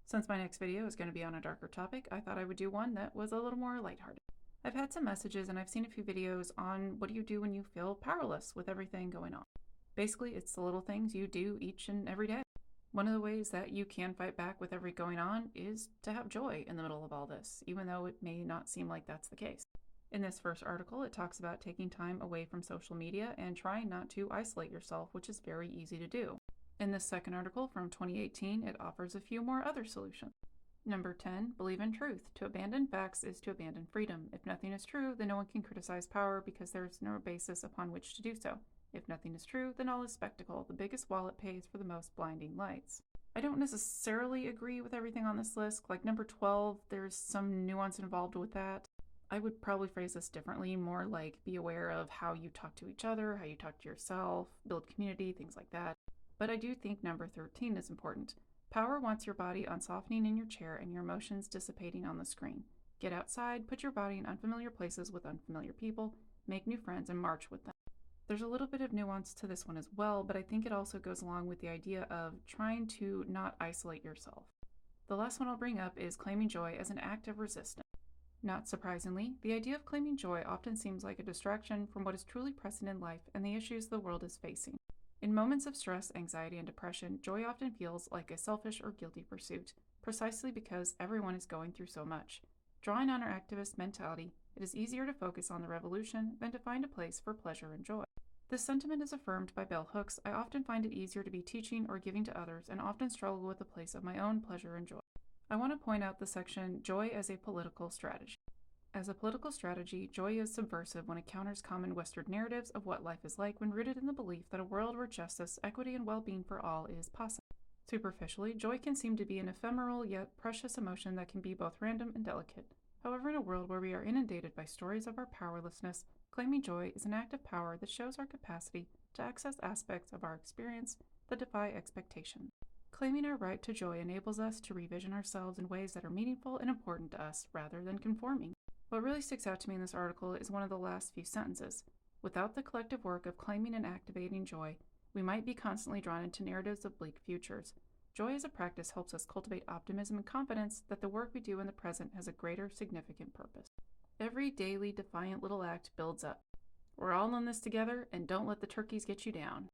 Since my next video is going to be on a darker topic, I thought I would do one that was a little more lighthearted. I've had some messages and I've seen a few videos on what do you do when you feel powerless with everything going on. Basically, it's the little things you do each and every day. One of the ways that you can fight back with everything going on is to have joy in the middle of all this, even though it may not seem like that's the case. In this first article, it talks about taking time away from social media and trying not to isolate yourself, which is very easy to do. In this second article from 2018, it offers a few more other solutions. Number 10, believe in truth. To abandon facts is to abandon freedom. If nothing is true, then no one can criticize power because there is no basis upon which to do so. If nothing is true, then all is spectacle. The biggest wallet pays for the most blinding lights. I don't necessarily agree with everything on this list. Like number 12, there's some nuance involved with that. I would probably phrase this differently, more like be aware of how you talk to each other, how you talk to yourself, build community, things like that. But I do think number 13 is important. Power wants your body unsoftening in your chair and your emotions dissipating on the screen. Get outside, put your body in unfamiliar places with unfamiliar people, make new friends, and march with them. There's a little bit of nuance to this one as well, but I think it also goes along with the idea of trying to not isolate yourself. The last one I'll bring up is claiming joy as an act of resistance. Not surprisingly, the idea of claiming joy often seems like a distraction from what is truly present in life and the issues the world is facing. In moments of stress, anxiety, and depression, joy often feels like a selfish or guilty pursuit, precisely because everyone is going through so much. Drawing on our activist mentality, it is easier to focus on the revolution than to find a place for pleasure and joy. This sentiment is affirmed by bell hooks. I often find it easier to be teaching or giving to others and often struggle with the place of my own pleasure and joy. I want to point out the section, Joy as a Political Strategy. As a political strategy, joy is subversive when it counters common Western narratives of what life is like when rooted in the belief that a world where justice, equity, and well-being for all is possible. Superficially, joy can seem to be an ephemeral yet precious emotion that can be both random and delicate. However, in a world where we are inundated by stories of our powerlessness, claiming joy is an act of power that shows our capacity to access aspects of our experience that defy expectation. Claiming our right to joy enables us to revision ourselves in ways that are meaningful and important to us rather than conforming. What really sticks out to me in this article is one of the last few sentences. Without the collective work of claiming and activating joy, we might be constantly drawn into narratives of bleak futures. Joy as a practice helps us cultivate optimism and confidence that the work we do in the present has a greater significant purpose. Every daily defiant little act builds up. We're all in this together, and don't let the turkeys get you down.